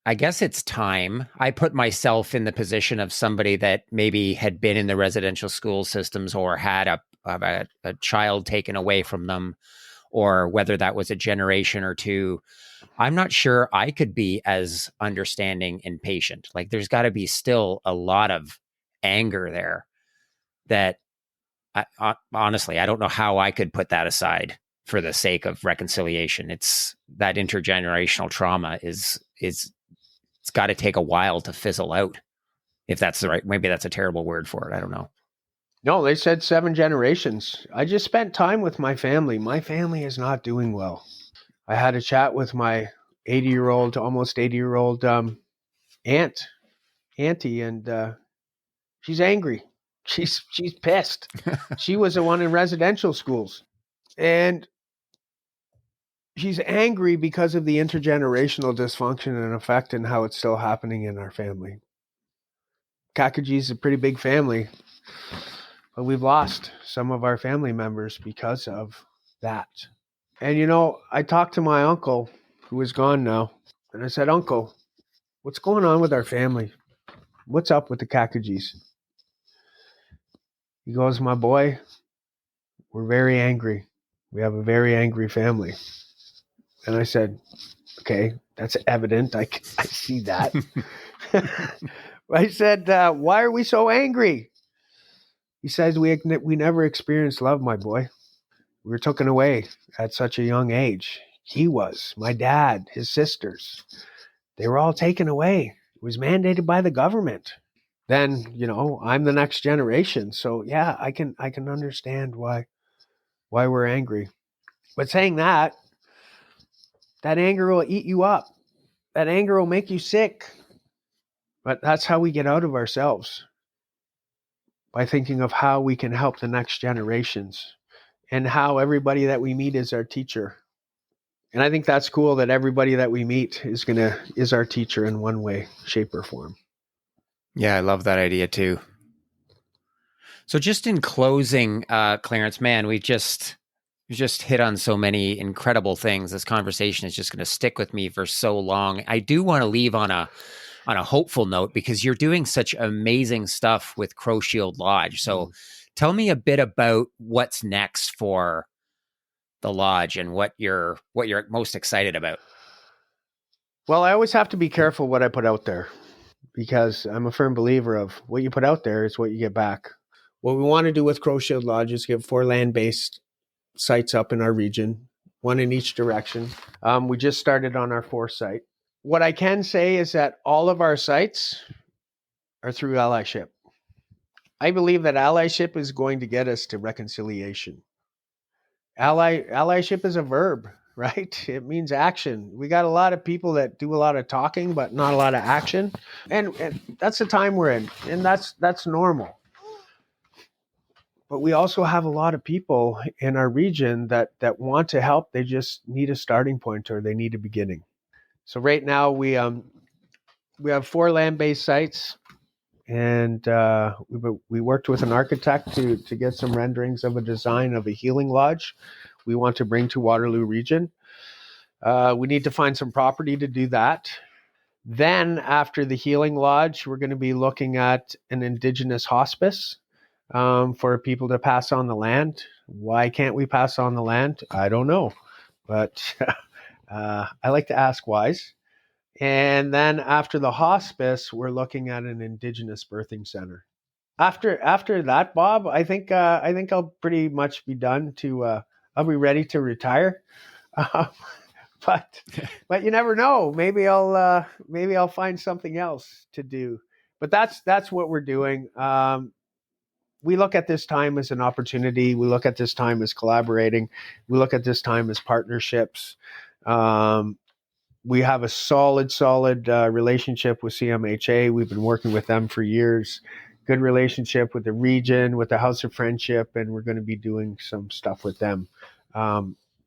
I guess it's time. I put myself in the position of somebody that maybe had been in the residential school systems or had a child taken away from them, or whether that was a generation or two. I'm not sure I could be as understanding and patient. Like, there's got to be still a lot of anger there that honestly, I don't know how I could put that aside for the sake of reconciliation. It's that intergenerational trauma is it's got to take a while to fizzle out. If that's the right, maybe that's a terrible word for it. I don't know. No, they said 7 generations. I just spent time with my family. My family is not doing well. I had a chat with my 80-year-old, almost 80-year-old auntie, and she's angry. She's pissed. She was the one in residential schools, and she's angry because of the intergenerational dysfunction and effect and how it's still happening in our family. Cacagee's a pretty big family, but we've lost some of our family members because of that. And I talked to my uncle, who is gone now, and I said, "Uncle, what's going on with our family? What's up with the Cacagees?" He goes, "My boy, we're very angry. We have a very angry family." And I said, "Okay, that's evident. I see that." I said, "Why are we so angry?" He says, we never experienced love, my boy. We were taken away at such a young age. He was, my dad, his sisters. They were all taken away. It was mandated by the government. Then, I'm the next generation. So yeah, I can understand why we're angry. But saying that anger will eat you up. That anger will make you sick. But that's how we get out of ourselves, by thinking of how we can help the next generations, and how everybody that we meet is our teacher. And I think that's cool that everybody that we meet is our teacher in one way, shape, or form. Yeah, I love that idea too. So just in closing, Clarence, man, we just hit on so many incredible things. This conversation is just going to stick with me for so long. I do want to leave on a hopeful note, because you're doing such amazing stuff with Crow Shield Lodge. So tell me a bit about what's next for the lodge and what you're most excited about. Well, I always have to be careful what I put out there, because I'm a firm believer of what you put out there is what you get back. What we want to do with Crow Shield Lodge is give 4 land-based sites up in our region, one in each direction. We just started on our 4th site. What I can say is that all of our sites are through allyship. I believe that allyship is going to get us to reconciliation. Allyship is a verb, right? It means action. We got a lot of people that do a lot of talking, but not a lot of action. And that's the time we're in. And that's normal. But we also have a lot of people in our region that want to help. They just need a starting point, or they need a beginning. So right now we have 4 land-based sites, and we worked with an architect to get some renderings of a design of a healing lodge we want to bring to Waterloo region. We need to find some property to do that. Then after the healing lodge, we're going to be looking at an Indigenous hospice for people to pass on the land. Why can't we pass on the land? I don't know, but I like to ask whys. And then after the hospice, we're looking at an Indigenous birthing center. After that, Bob, I think I'll pretty much be done. I'll be ready to retire. But you never know. Maybe I'll find something else to do. But that's what we're doing. We look at this time as an opportunity. We look at this time as collaborating. We look at this time as partnerships. We have a solid relationship with CMHA. We've been working with them for years. Good relationship with the region, with the House of Friendship, and we're going to be doing some stuff with them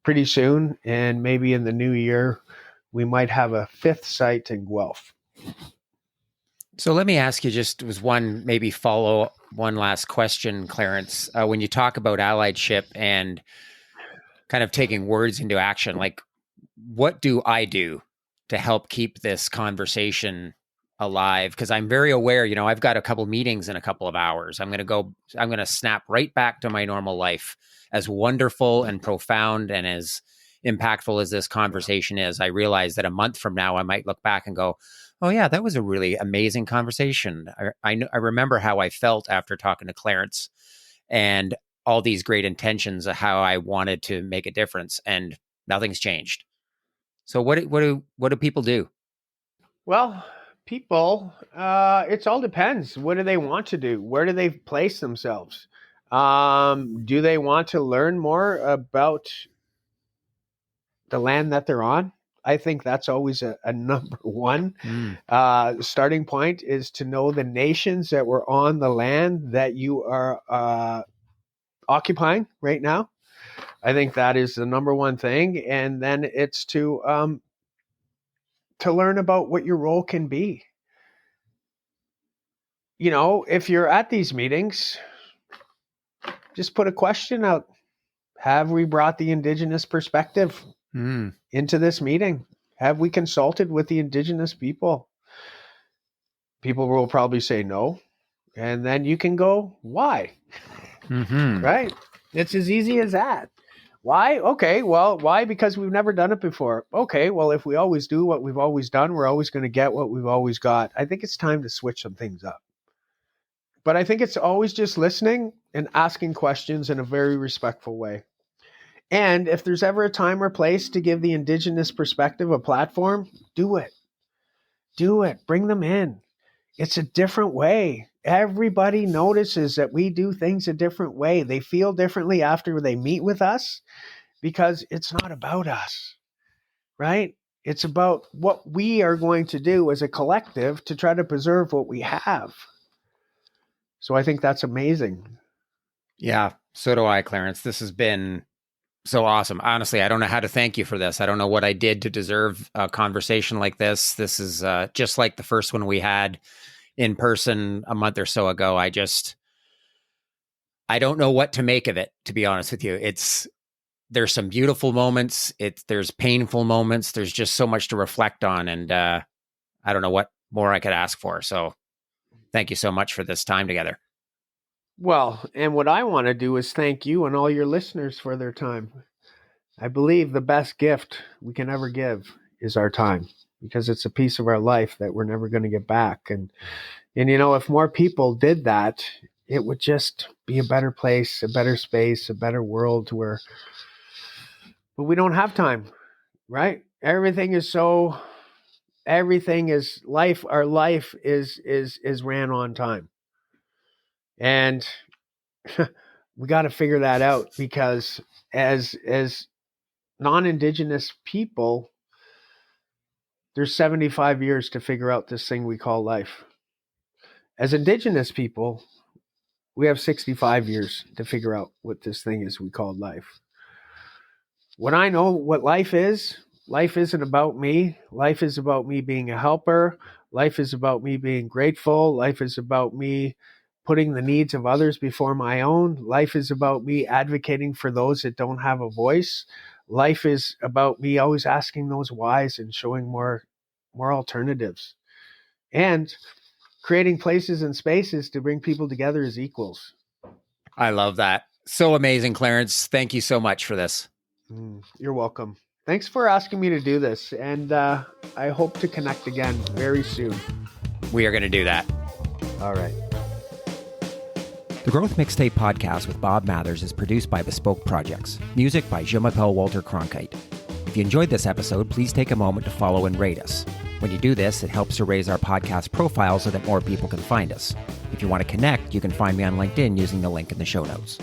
pretty soon. And maybe in the new year, we might have a 5th site in Guelph. So let me ask you just one last question, Clarence. When you talk about allyship and kind of taking words into action, like what do I do to help keep this conversation alive? Because I'm very aware, I've got a couple meetings in a couple of hours. I'm going to snap right back to my normal life. As wonderful and profound and as impactful as this conversation is, I realize that a month from now, I might look back and go, oh yeah, that was a really amazing conversation. I remember how I felt after talking to Clarence and all these great intentions of how I wanted to make a difference, and nothing's changed. So what do people do? Well, people, it all depends. What do they want to do? Where do they place themselves? Do they want to learn more about the land that they're on? I think that's always a number one starting point, is to know the nations that were on the land that you are occupying right now. I think that is the number one thing. And then it's to learn about what your role can be. If you're at these meetings, just put a question out. Have we brought the Indigenous perspective into this meeting? Have we consulted with the Indigenous people? People will probably say no. And then you can go, why? Right? It's as easy as that. Why? Okay, well, why? Because we've never done it before. Okay, well, if we always do what we've always done, we're always going to get what we've always got. I think it's time to switch some things up. But I think it's always just listening and asking questions in a very respectful way. And if there's ever a time or place to give the Indigenous perspective a platform, do it. Do it. Bring them in. It's a different way. Everybody notices that we do things a different way. They feel differently after they meet with us because it's not about us, right? It's about what we are going to do as a collective to try to preserve what we have. So I think that's amazing. Yeah, so do I, Clarence. This has been so awesome. Honestly, I don't know how to thank you for this. I don't know what I did to deserve a conversation like this. This is just like the first one we had in person a month or so ago. I don't know what to make of it, to be honest with you. There's some beautiful moments. There's painful moments. There's just so much to reflect on. And I don't know what more I could ask for. So thank you so much for this time together. Well, and what I want to do is thank you and all your listeners for their time. I believe the best gift we can ever give is our time, because it's a piece of our life that we're never going to get back. And if more people did that, it would just be a better place, a better space, a better world but we don't have time, right? Everything is life. Our life is ran on time. And we got to figure that out, because as non-Indigenous people, there's 75 years to figure out this thing we call life. As Indigenous people, we have 65 years to figure out what this thing is we call life. When I know what life isn't about me. Life is about me being a helper. Life is about me being grateful. Life is about me putting the needs of others before my own. Life is about me advocating for those that don't have a voice. Life is about me always asking those whys and showing more alternatives, and creating places and spaces to bring people together as equals. I love that. So amazing, Clarence. Thank you so much for this. You're welcome. Thanks for asking me to do this. And I hope to connect again very soon. We are going to do that. All right. The Growth Mixtape podcast with Bob Mathers is produced by Bespoke Projects. Music by Je m'appelle Walter Cronkite. If you enjoyed this episode, please take a moment to follow and rate us. When you do this, it helps to raise our podcast profile so that more people can find us. If you want to connect, you can find me on LinkedIn using the link in the show notes.